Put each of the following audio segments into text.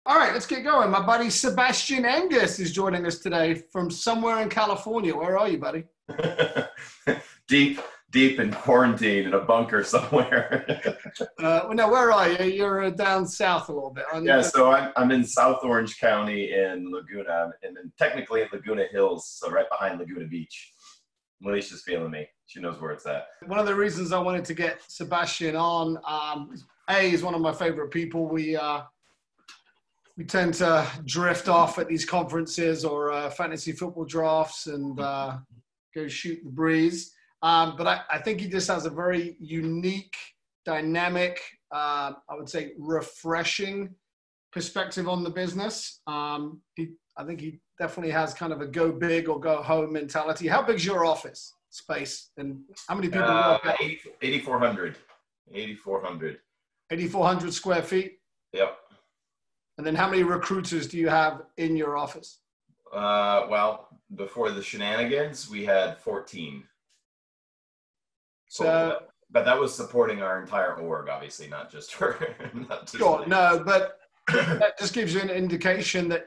All right, let's get going. My buddy Sabastian Enges is joining us today from somewhere in California. Where are you, buddy? deep, deep in quarantine in a bunker somewhere. No, where are you? You're down south a little bit, aren't you? Yeah, so I'm in South Orange County in Laguna, and then technically in Laguna Hills, so right behind Laguna Beach. Alicia's feeling me. She knows where it's at. One of the reasons I wanted to get Sabastian on, he's one of my favorite people. We tend to drift off at these conferences or fantasy football drafts and go shoot the breeze. But I think he just has a very unique, dynamic, I would say refreshing perspective on the business. I think he definitely has kind of a go big or go home mentality. How big's your office space and how many people work at? 8,400. 8,400 square feet? Yep. And then how many recruiters do you have in your office? Well, before the shenanigans, we had 14. But that was supporting our entire org, obviously, not just for. Sure, no, but that just gives you an indication that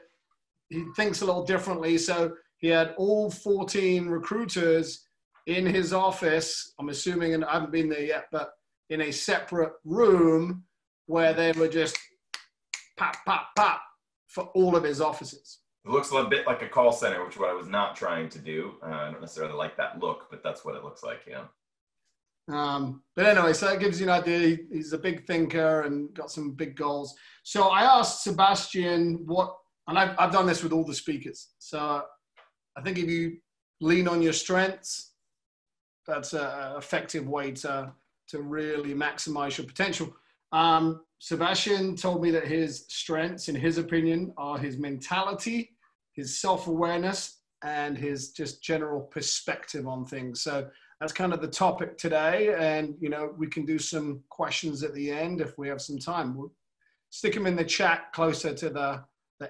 he thinks a little differently. So he had all 14 recruiters in his office, I'm assuming, and I haven't been there yet, but in a separate room where they were just pop, pop, pop for all of his offices. It looks a bit like a call center, which is what I was not trying to do. I don't necessarily like that look, but that's what it looks like, yeah. But anyway, so that gives you an idea. He's a big thinker and got some big goals. So I asked Sabastian and I've done this with all the speakers. So I think if you lean on your strengths, that's an effective way to really maximize your potential. Sebastian told me that his strengths, in his opinion, are his mentality, his self-awareness, and his just general perspective on things. So that's kind of the topic today. And, we can do some questions at the end if we have some time. We'll stick them in the chat closer to the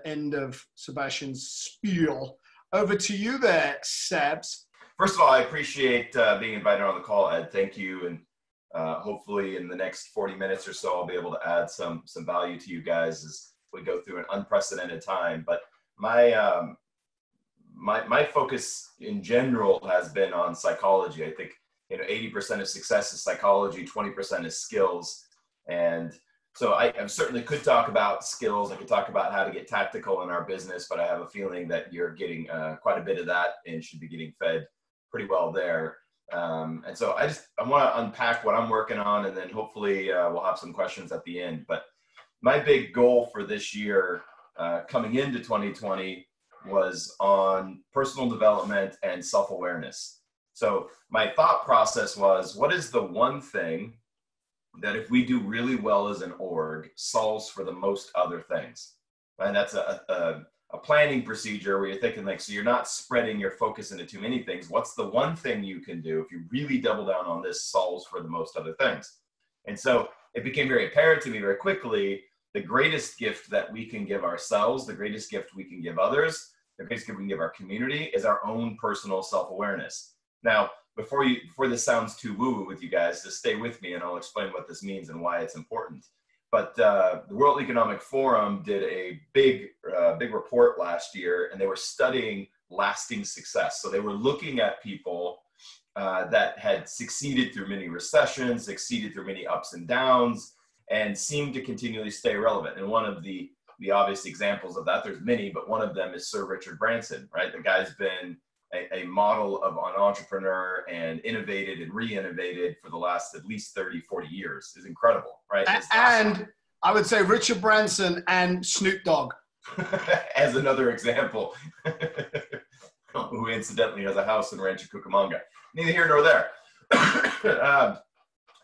end of Sebastian's spiel. Over to you there, Sebs. First of all, I appreciate being invited on the call, Ed. Thank you. And hopefully in the next 40 minutes or so, I'll be able to add some value to you guys as we go through an unprecedented time. But my focus in general has been on psychology. I think 80% of success is psychology, 20% is skills. And so I certainly could talk about skills. I could talk about how to get tactical in our business, but I have a feeling that you're getting quite a bit of that and should be getting fed pretty well there. And so I want to unpack what I'm working on, and then hopefully we'll have some questions at the end. But my big goal for this year, coming into 2020, was on personal development and self-awareness. So my thought process was, what is the one thing that if we do really well as an org solves for the most other things? And that's a planning procedure where you're thinking so you're not spreading your focus into too many things. What's the one thing you can do if you really double down on this solves for the most other things? And so it became very apparent to me very quickly, the greatest gift that we can give ourselves, the greatest gift we can give others, the greatest gift we can give our community is our own personal self-awareness. Now, before this sounds too woo-woo with you guys, just stay with me and I'll explain what this means and why it's important. But the World Economic Forum did a big report last year, and they were studying lasting success. So they were looking at people that had succeeded through many recessions, succeeded through many ups and downs, and seemed to continually stay relevant. And one of the obvious examples of that, there's many, but one of them is Sir Richard Branson, right? The guy's been a model of an entrepreneur and innovated and re-innovated for the last at least 30, 40 years. Is incredible, right? And I would say Richard Branson and Snoop Dogg. As another example, who incidentally has a house in Rancho Cucamonga. Neither here nor there.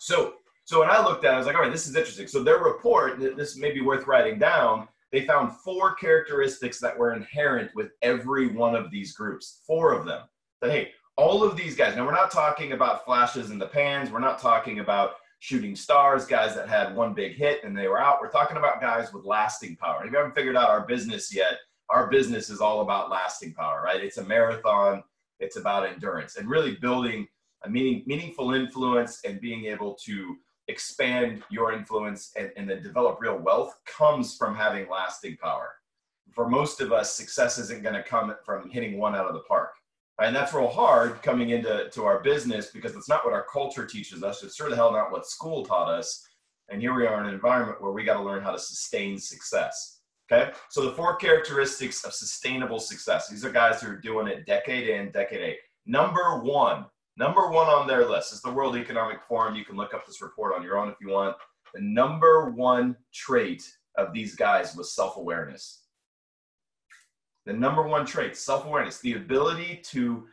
So when I looked at it, I was like, all right, this is interesting. So their report, this may be worth writing down, they found 4 characteristics that were inherent with every one of these groups, 4 of them. That, hey, all of these guys, now we're not talking about flashes in the pans, we're not talking about shooting stars, guys that had one big hit and they were out. We're talking about guys with lasting power. If you haven't figured out our business yet, our business is all about lasting power, right? It's a marathon, it's about endurance and really building a meaningful influence and being able to expand your influence and then develop real wealth comes from having lasting power. For most of us, success isn't going to come from hitting one out of the park. And that's real hard coming into our business because it's not what our culture teaches us. It's sure the hell not what school taught us. And here we are in an environment where we got to learn how to sustain success. Okay. So the 4 characteristics of sustainable success. These are guys who are doing it decade in, decade out. Number one on their list is the World Economic Forum. You can look up this report on your own if you want. The number one trait of these guys was self-awareness. The number one trait, self-awareness, the ability to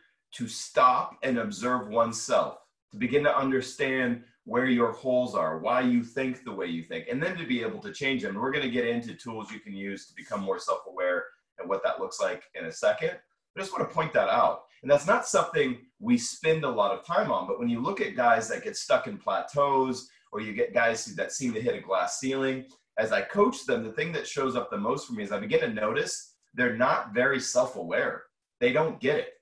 stop and observe oneself, to begin to understand where your holes are, why you think the way you think, and then to be able to change them. We're going to get into tools you can use to become more self-aware and what that looks like in a second. I just want to point that out. And that's not something we spend a lot of time on, but when you look at guys that get stuck in plateaus, or you get guys that seem to hit a glass ceiling, as I coach them, the thing that shows up the most for me is I begin to notice they're not very self-aware. They don't get it.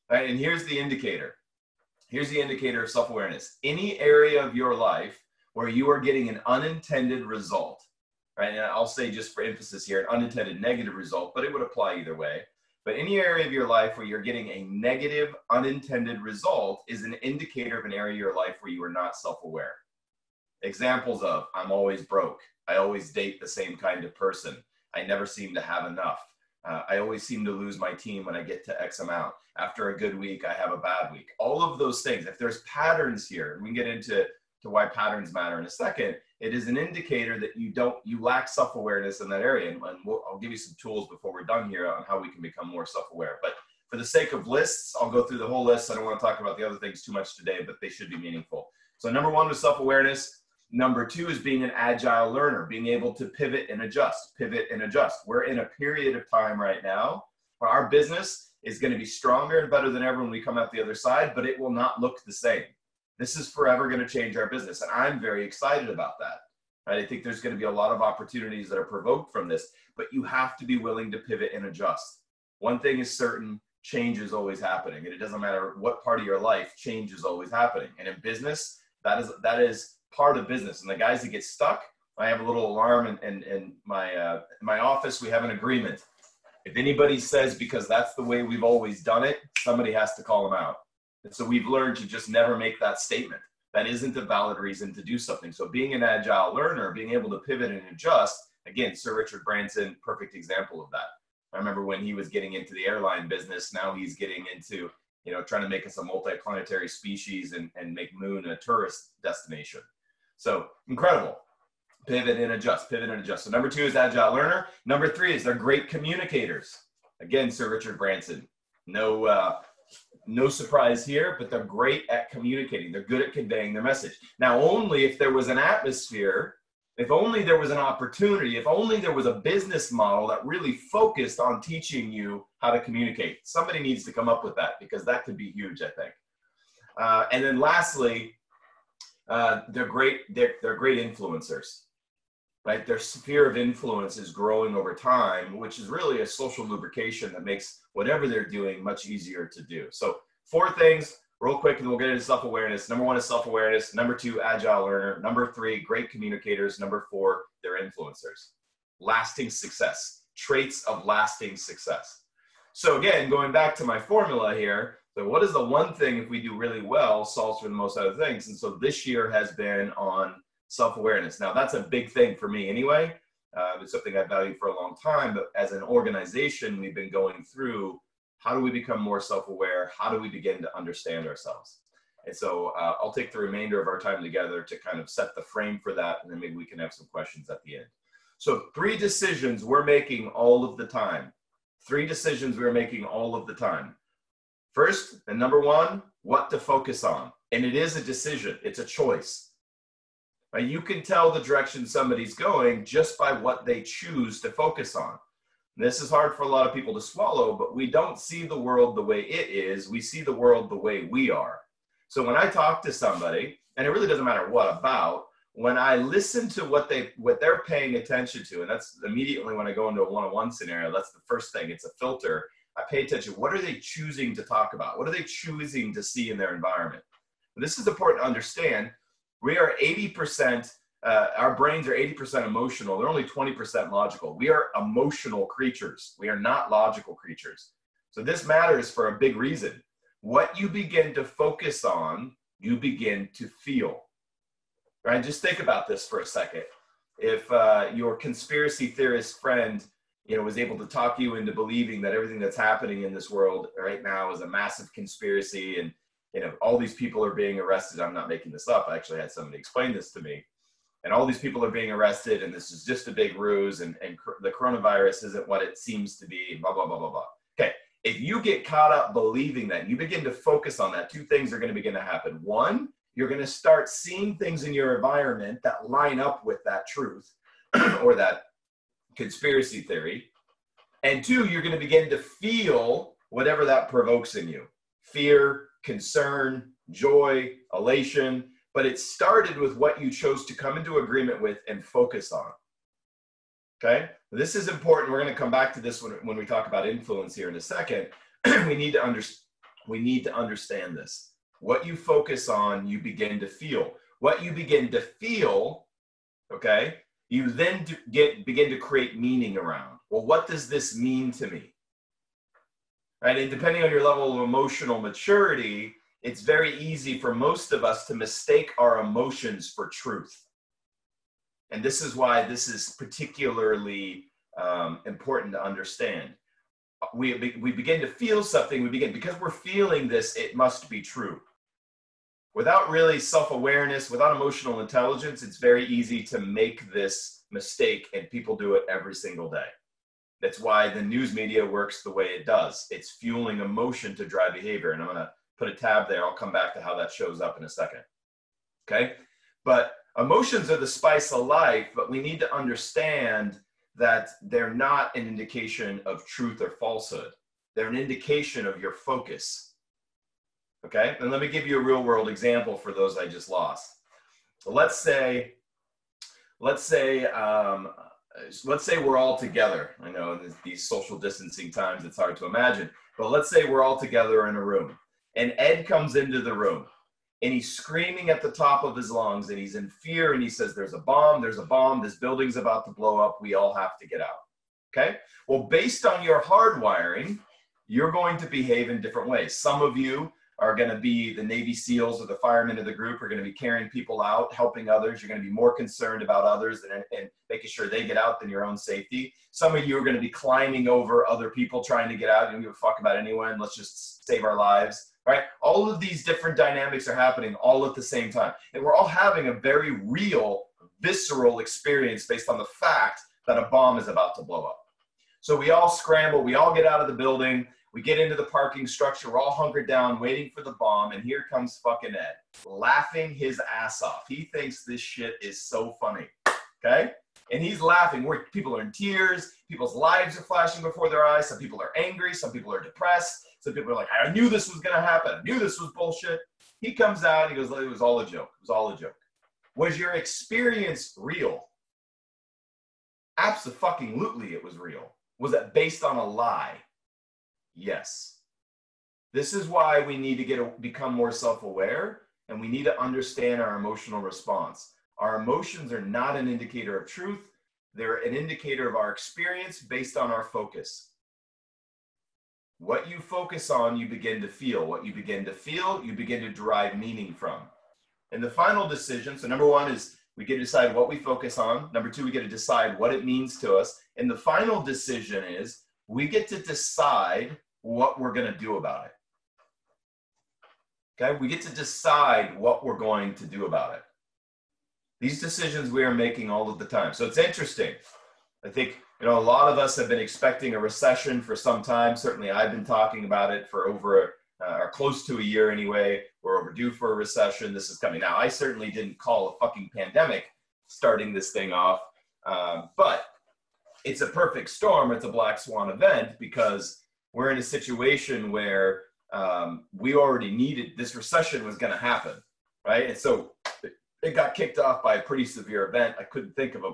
Right? And here's the indicator. Here's the indicator of self-awareness. Any area of your life where you are getting an unintended result, right? And I'll say just for emphasis here, an unintended negative result, but it would apply either way. But any area of your life where you're getting a negative unintended result is an indicator of an area of your life where you are not self-aware. Examples of, I'm always broke. I always date the same kind of person. I never seem to have enough. I always seem to lose my team when I get to X amount. After a good week, I have a bad week. All of those things, if there's patterns here, and we can get into why patterns matter in a second, it is an indicator that you lack self-awareness in that area. And I'll give you some tools before we're done here on how we can become more self-aware. But for the sake of lists, I'll go through the whole list. I don't want to talk about the other things too much today, but they should be meaningful. So number 1 was self-awareness. Number 2 is being an agile learner, being able to pivot and adjust, pivot and adjust. We're in a period of time right now where our business is going to be stronger and better than ever when we come out the other side, but it will not look the same. This is forever going to change our business. And I'm very excited about that. Right? I think there's going to be a lot of opportunities that are provoked from this, but you have to be willing to pivot and adjust. One thing is certain, change is always happening. And it doesn't matter what part of your life, change is always happening. And in business, that is part of business. And the guys that get stuck, I have a little alarm in my office. We have an agreement. If anybody says, because that's the way we've always done it, somebody has to call them out. And so we've learned to just never make that statement. That isn't a valid reason to do something. So being an agile learner, being able to pivot and adjust, again, Sir Richard Branson, perfect example of that. I remember when he was getting into the airline business, now he's getting into, trying to make us a multi-planetary species and make Moon a tourist destination. So incredible. Pivot and adjust, pivot and adjust. So number 2 is agile learner. Number 3 is they're great communicators. Again, Sir Richard Branson. No surprise here, but they're great at communicating. They're good at conveying their message. Now, only if there was an atmosphere, if only there was an opportunity, if only there was a business model that really focused on teaching you how to communicate. Somebody needs to come up with that because that could be huge, I think. And then lastly, they're great influencers. Right? Their sphere of influence is growing over time, which is really a social lubrication that makes whatever they're doing much easier to do. So 4 things real quick, and we'll get into self-awareness. Number 1 is self-awareness. Number 2, agile learner. Number 3, great communicators. Number 4, they're influencers. Lasting success, traits of lasting success. So again, going back to my formula here, so what is the one thing, if we do really well, solves for the most other things? And so this year has been on self-awareness. Now, that's a big thing for me anyway. It's something I've valued for a long time, but as an organization, we've been going through how do we become more self-aware? How do we begin to understand ourselves? And so I'll take the remainder of our time together to kind of set the frame for that, and then maybe we can have some questions at the end. So 3 decisions we're making all of the time. 3 decisions we're making all of the time. First, and number 1, what to focus on. And it is a decision. It's a choice. You can tell the direction somebody's going just by what they choose to focus on. And this is hard for a lot of people to swallow, but we don't see the world the way it is. We see the world the way we are. So when I talk to somebody, and it really doesn't matter what about, when I listen to what they're paying attention to, and that's immediately when I go into a one-on-one scenario, that's the first thing. It's a filter. I pay attention. What are they choosing to talk about? What are they choosing to see in their environment? And this is important to understand. We are 80%, our brains are 80% emotional. They're only 20% logical. We are emotional creatures. We are not logical creatures. So this matters for a big reason. What you begin to focus on, you begin to feel. Right? Just think about this for a second. If your conspiracy theorist friend, was able to talk you into believing that everything that's happening in this world right now is a massive conspiracy, and all these people are being arrested. I'm not making this up. I actually had somebody explain this to me. And all these people are being arrested, and this is just a big ruse, and the coronavirus isn't what it seems to be, blah, blah, blah, blah, blah. Okay, if you get caught up believing that, and you begin to focus on that, two things are going to begin to happen. One, you're going to start seeing things in your environment that line up with that truth or that conspiracy theory. And two, you're going to begin to feel whatever that provokes in you. Fear, concern, joy, elation. But it started with what you chose to come into agreement with and focus on. Okay? This is important. We're going to come back to this when we talk about influence here in a second. we need to understand this. What you focus on, you begin to feel. What you begin to feel, okay, you then begin to create meaning around. Well, what does this mean to me? Right? And depending on your level of emotional maturity, it's very easy for most of us to mistake our emotions for truth. And this is why this is particularly important to understand. We begin to feel something, because we're feeling this, it must be true. Without really self-awareness, without emotional intelligence, it's very easy to make this mistake, and people do it every single day. That's why the news media works the way it does. It's fueling emotion to drive behavior. And I'm going to put a tab there. I'll come back to how that shows up in a second. Okay? But emotions are the spice of life, but we need to understand that they're not an indication of truth or falsehood. They're an indication of your focus. Okay? And let me give you a real world example for those I just lost. Let's say we're all together. I know in these social distancing times, it's hard to imagine, but let's say we're all together in a room, and Ed comes into the room, and he's screaming at the top of his lungs, and he's in fear, and he says, there's a bomb, this building's about to blow up, we all have to get out. Okay? Well, based on your hardwiring, you're going to behave in different ways. Some of you are going to be the Navy SEALs or the firemen of the group, are going to be carrying people out, helping others. You're going to be more concerned about others and making sure they get out than your own safety. Some of you are going to be climbing over other people trying to get out. You don't give a fuck about anyone. Let's just save our lives. Right? All of these different dynamics are happening all at the same time. And we're all having a very real, visceral experience based on the fact that a bomb is about to blow up. So we all scramble. We all get out of the building. We get into the parking structure. We're all hunkered down, waiting for the bomb. And here comes fucking Ed, laughing his ass off. He thinks this shit is so funny. Okay? And he's laughing. People are in tears. People's lives are flashing before their eyes. Some people are angry. Some people are depressed. Some people are like, I knew this was going to happen. I knew this was bullshit. He comes out and he goes, it was all a joke. It was all a joke. Was your experience real? Abso-fucking-lutely it was real. Was it based on a lie? Yes. This is why we need to become more self-aware, and we need to understand our emotional response. Our emotions are not an indicator of truth. They're an indicator of our experience based on our focus. What you focus on, you begin to feel. What you begin to feel, you begin to derive meaning from. And the final decision, so number one is we get to decide what we focus on. Number two, we get to decide what it means to us. And the final decision is we get to decide what we're going to do about it. Okay, we get to decide what we're going to do about it. These decisions we are making all of the time. So it's interesting. I think, a lot of us have been expecting a recession for some time. Certainly I've been talking about it for over or close to a year anyway. We're overdue for a recession. This is coming. Now, I certainly didn't call a fucking pandemic starting this thing off, but it's a perfect storm. It's a black swan event because we're in a situation where we already needed, this recession was going to happen, right? And so it got kicked off by a pretty severe event. I couldn't think of a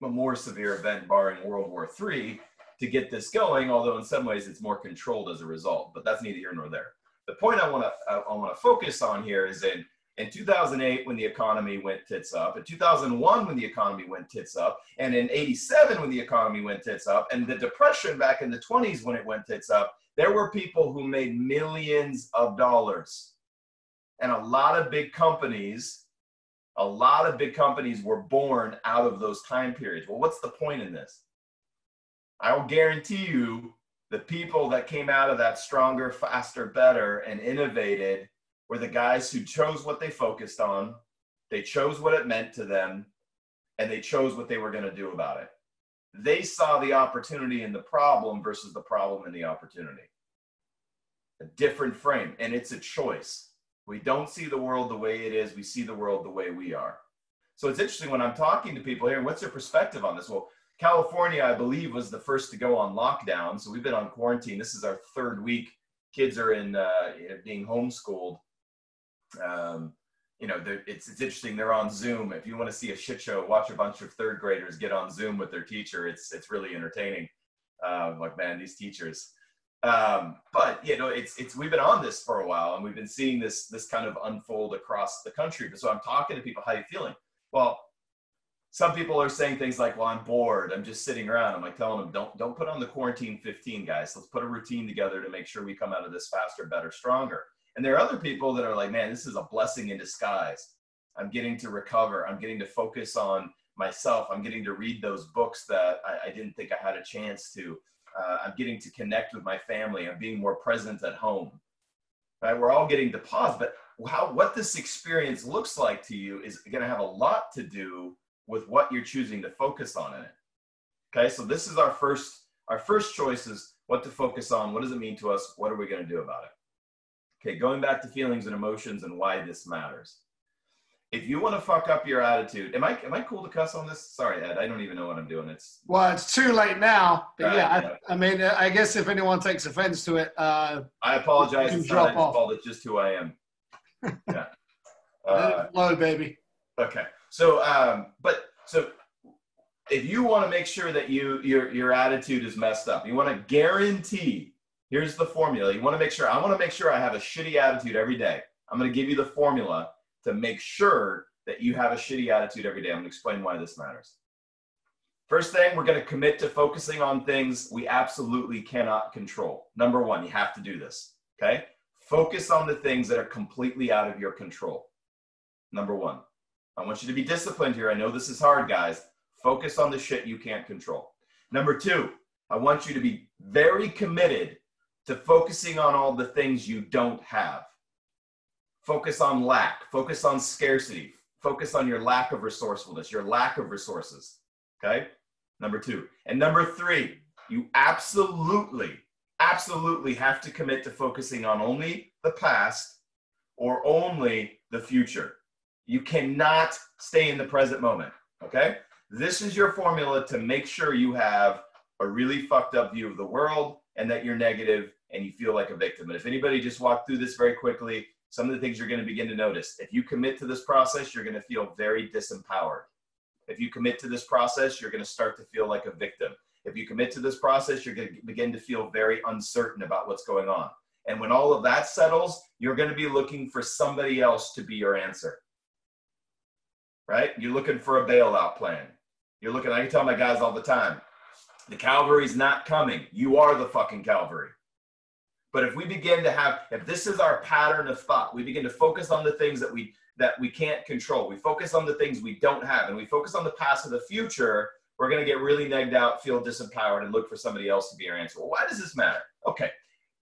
more severe event barring World War III to get this going, although in some ways it's more controlled as a result, but that's neither here nor there. The point I want to focus on here is in In 2008, when the economy went tits up, in 2001, when the economy went tits up, and in 87, when the economy went tits up, and the Depression back in the 20s when it went tits up, there were people who made millions of dollars. And a lot of big companies were born out of those time periods. Well, what's the point in this? I will guarantee you the people that came out of that stronger, faster, better, and innovated were the guys who chose what they focused on, they chose what it meant to them, and they chose what they were going to do about it. They saw the opportunity in the problem versus the problem in the opportunity. A different frame, and it's a choice. We don't see the world the way it is. We see the world the way we are. So it's interesting when I'm talking to people here, what's their perspective on this? Well, California, I believe, was the first to go on lockdown. So we've been on quarantine. This is our third week. Kids are being homeschooled. It's interesting. They're on Zoom. If you want to see a shit show, watch a bunch of third graders get on Zoom with their teacher. It's really entertaining. Like, man, these teachers. But we've been on this for a while, and we've been seeing this kind of unfold across the country. So I'm talking to people, how are you feeling? Well, some people are saying things like, well, I'm bored, I'm just sitting around. I'm like telling them, don't put on the quarantine 15, guys. Let's put a routine together to make sure we come out of this faster, better, stronger. And there are other people that are like, man, this is a blessing in disguise. I'm getting to recover. I'm getting to focus on myself. I'm getting to read those books that I didn't think I had a chance to. I'm getting to connect with my family. I'm being more present at home. Right? We're all getting to pause, but what this experience looks like to you is going to have a lot to do with what you're choosing to focus on in it. Okay, so this is our first choice is what to focus on. What does it mean to us? What are we going to do about it? Okay, going back to feelings and emotions and why this matters. If you want to fuck up your attitude, am I cool to cuss on this? Sorry, Ed, I don't even know what I'm doing. It's too late now. But right, yeah. I mean, I guess if anyone takes offense to it, I apologize. It's not his fault. It's just who I am. Yeah. Low, baby. Okay. So, so if you want to make sure that your attitude is messed up, you want to guarantee. Here's the formula. I want to make sure I have a shitty attitude every day. I'm going to give you the formula to make sure that you have a shitty attitude every day. I'm going to explain why this matters. First thing, we're going to commit to focusing on things we absolutely cannot control. Number one, you have to do this, okay? Focus on the things that are completely out of your control. Number one, I want you to be disciplined here. I know this is hard, guys. Focus on the shit you can't control. Number two, I want you to be very committed to focusing on all the things you don't have. Focus on lack, focus on scarcity, focus on your lack of resourcefulness, your lack of resources, okay? Number two. And number three, you absolutely have to commit to focusing on only the past or only the future. You cannot stay in the present moment, okay? This is your formula to make sure you have a really fucked up view of the world and that you're negative and you feel like a victim. And if anybody just walked through this very quickly, some of the things you're going to begin to notice. If you commit to this process, you're going to feel very disempowered. If you commit to this process, you're going to start to feel like a victim. If you commit to this process, you're going to begin to feel very uncertain about what's going on. And when all of that settles, you're going to be looking for somebody else to be your answer. Right? You're looking for a bailout plan. I can tell my guys all the time, the cavalry's not coming. You are the fucking cavalry. But if we begin to if this is our pattern of thought, we begin to focus on the things that we can't control. We focus on the things we don't have, and we focus on the past or the future, we're going to get really negged out, feel disempowered, and look for somebody else to be our answer. Well, why does this matter? Okay,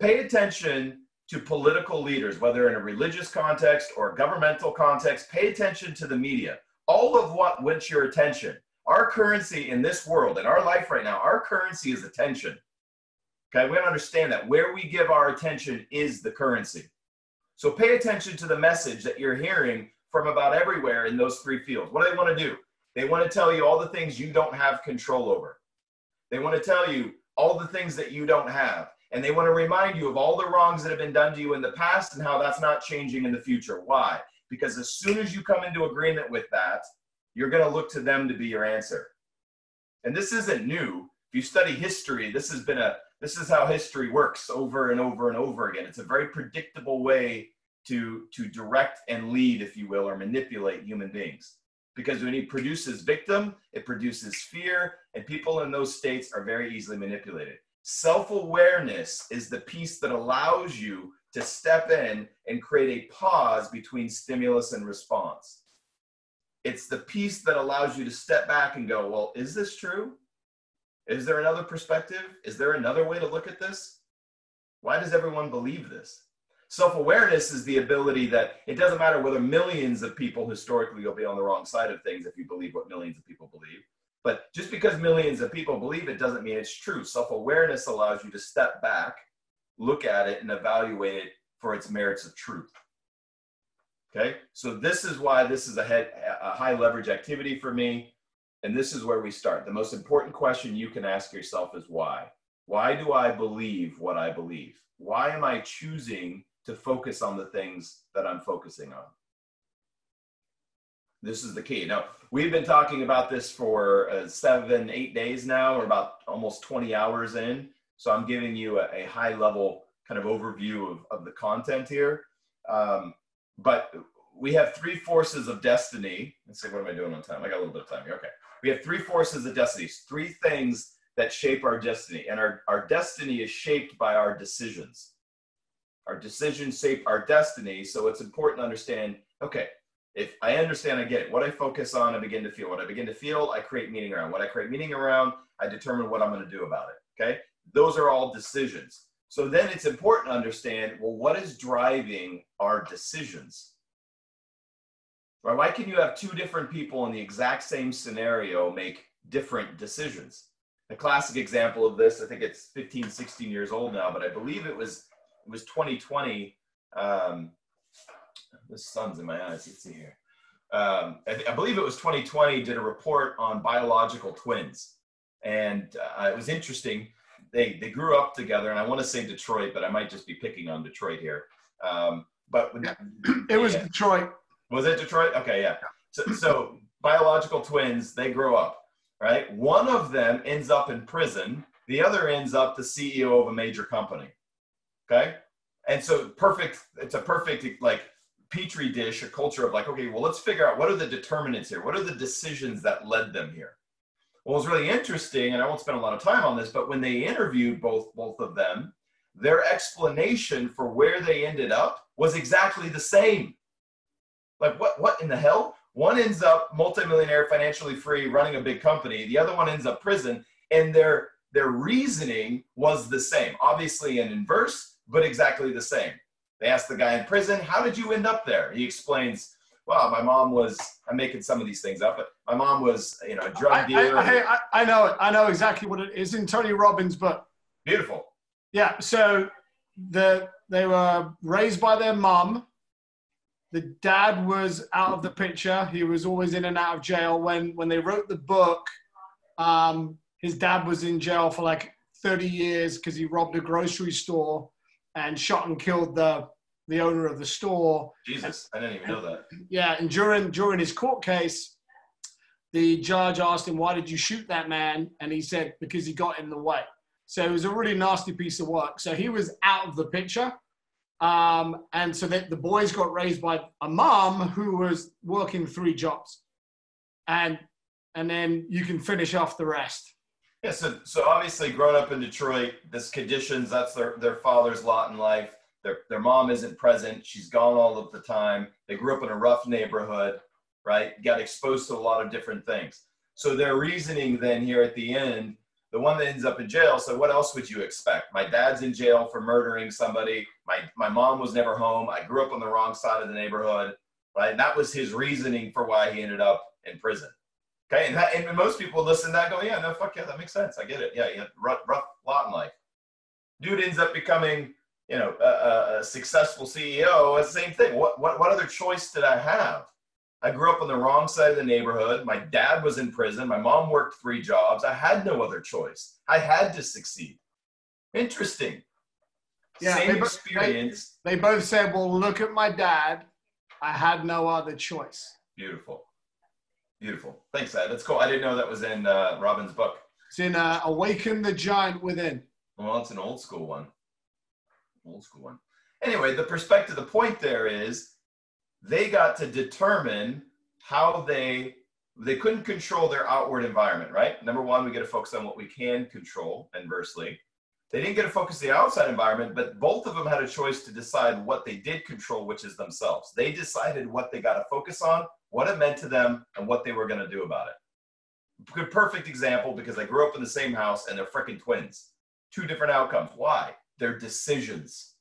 pay attention to political leaders, whether in a religious context or a governmental context. Pay attention to the media. All of what wants your attention. Our currency in this world, in our life right now, our currency is attention. Okay, we got to understand that where we give our attention is the currency. So pay attention to the message that you're hearing from about everywhere in those three fields. What do they want to do? They want to tell you all the things you don't have control over. They want to tell you all the things that you don't have. And they want to remind you of all the wrongs that have been done to you in the past and how that's not changing in the future. Why? Because as soon as you come into agreement with that, you're going to look to them to be your answer. And this isn't new. If you study history, this is how history works over and over and over again. It's a very predictable way to direct and lead, if you will, or manipulate human beings. Because when he produces victim, it produces fear, and people in those states are very easily manipulated. Self-awareness is the piece that allows you to step in and create a pause between stimulus and response. It's the piece that allows you to step back and go, well, is this true? Is there another perspective? Is there another way to look at this? Why does everyone believe this? Self-awareness is the ability that it doesn't matter whether millions of people historically will be on the wrong side of things if you believe what millions of people believe. But just because millions of people believe it doesn't mean it's true. Self-awareness allows you to step back, look at it, and evaluate it for its merits of truth. Okay? So this is why this is a high leverage activity for me. And this is where we start. The most important question you can ask yourself is why? Why do I believe what I believe? Why am I choosing to focus on the things that I'm focusing on? This is the key. Now, we've been talking about this for 7-8 days now, or about almost 20 hours in. So I'm giving you a high level kind of overview of the content here. But we have 3 forces of destiny. Let's see, what am I doing on time? I got a little bit of time here. Okay. We have 3 forces of destiny, 3 things that shape our destiny. And our destiny is shaped by our decisions. Our decisions shape our destiny. So it's important to understand, okay, if I understand, I get it. What I focus on, I begin to feel. What I begin to feel, I create meaning around. What I create meaning around, I determine what I'm going to do about it. Okay. Those are all decisions. So then it's important to understand, well, what is driving our decisions? Right? Why can you have 2 different people in the exact same scenario make different decisions? A classic example of this, I think it's 15, 16 years old now, but I believe it was 2020. The sun's in my eyes, you can see here. I believe it was 2020, did a report on biological twins. And it was interesting. They grew up together, and I want to say Detroit, but I might just be picking on Detroit here. But yeah, it was Detroit. Was it Detroit? Okay, yeah. So biological twins, they grow up, right? One of them ends up in prison. The other ends up the CEO of a major company. Okay? And so it's a perfect like petri dish, a culture of like, okay, well, let's figure out what are the determinants here? What are the decisions that led them here? Well, it's really interesting, and I won't spend a lot of time on this, but when they interviewed both of them, their explanation for where they ended up was exactly the same. Like, what in the hell? One ends up multimillionaire, financially free, running a big company. The other one ends up prison, and their reasoning was the same. Obviously in inverse, but exactly the same. They asked the guy in prison, how did you end up there? He explains, well, my mom was, I'm making some of these things up, but my mom was, a drug dealer. I know it. I know exactly what it is in Tony Robbins' book. Beautiful. Yeah. So they were raised by their mom. The dad was out of the picture. He was always in and out of jail. When they wrote the book, his dad was in jail for like 30 years because he robbed a grocery store and shot and killed the owner of the store. Jesus, I didn't even know that. Yeah, and during his court case, the judge asked him, why did you shoot that man? And he said, because he got in the way. So it was a really nasty piece of work. So he was out of the picture. And so the boys got raised by a mom who was working 3 jobs. And then you can finish off the rest. Yeah, so obviously growing up in Detroit, this conditions, that's their father's lot in life. Their mom isn't present. She's gone all of the time. They grew up in a rough neighborhood, right? Got exposed to a lot of different things. So their reasoning then here at the end, the one that ends up in jail, so what else would you expect? My dad's in jail for murdering somebody. My mom was never home. I grew up on the wrong side of the neighborhood, right? And that was his reasoning for why he ended up in prison. Okay, and most people listen to that and go, yeah, no, fuck yeah, that makes sense. I get it. Yeah, you had rough lot in life. Dude ends up becoming, a successful CEO. It's the same thing. What other choice did I have? I grew up on the wrong side of the neighborhood. My dad was in prison. My mom worked 3 jobs. I had no other choice. I had to succeed. Interesting. Yeah, same experience. They both said, well, look at my dad. I had no other choice. Beautiful. Beautiful. Thanks, Ed. That's cool. I didn't know that was in Robin's book. It's in Awaken the Giant Within. Well, it's an old school one. Old school one. Anyway, the perspective, the point there is they got to determine how they couldn't control their outward environment, right? Number one, we got to focus on what we can control, inversely. They didn't get to focus the outside environment, but both of them had a choice to decide what they did control, which is themselves. They decided what they got to focus on, what it meant to them, and what they were going to do about it. Good, perfect example, because I grew up in the same house and they're freaking twins. Two different outcomes. Why? Their decisions,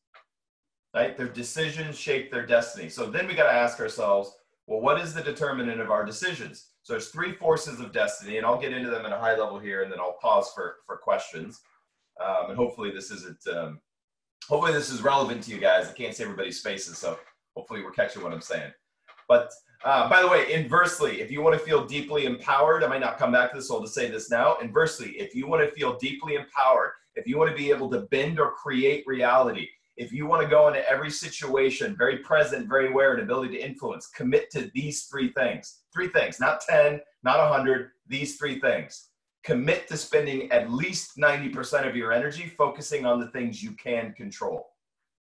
right? Their decisions shape their destiny. So then we got to ask ourselves, well, what is the determinant of our decisions? So there's three forces of destiny, and I'll get into them at a high level here, and then I'll pause for questions. And hopefully this isn't, hopefully this is relevant to you guys. I can't see everybody's faces, so hopefully we're catching what I'm saying. But by the way, inversely, if you want to feel deeply empowered, I might not come back to this, so I'll just say this now. Inversely, if you want to feel deeply empowered, if you want to be able to bend or create reality, if you want to go into every situation, very present, very aware, and ability to influence, commit to these three things. Three things, not 10, not 100, these three things. Commit to spending at least 90% of your energy focusing on the things you can control.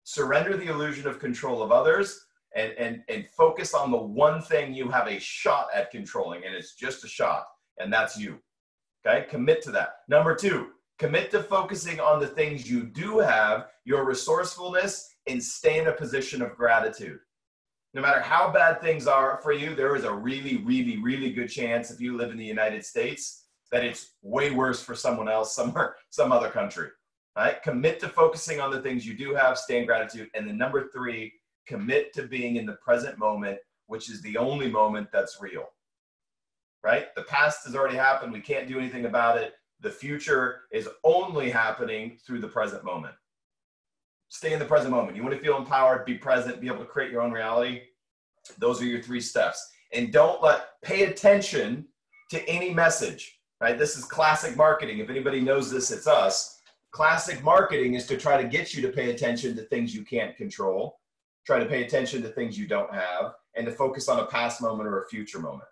Surrender the illusion of control of others and focus on the one thing you have a shot at controlling, and it's just a shot, and that's you. Okay, commit to that. Number two, commit to focusing on the things you do have, your resourcefulness, and stay in a position of gratitude. No matter how bad things are for you, there is a really, really, really good chance, if you live in the United States, that it's way worse for someone else somewhere, some other country. Right? Commit to focusing on the things you do have, stay in gratitude. And then number three, commit to being in the present moment, which is the only moment that's real. Right? The past has already happened. We can't do anything about it. The future is only happening through the present moment. Stay in the present moment. You want to feel empowered, be present, be able to create your own reality. Those are your three steps. And pay attention to any message. Right? This is classic marketing. If anybody knows this, it's us. Classic marketing is to try to get you to pay attention to things you can't control, try to pay attention to things you don't have, and to focus on a past moment or a future moment.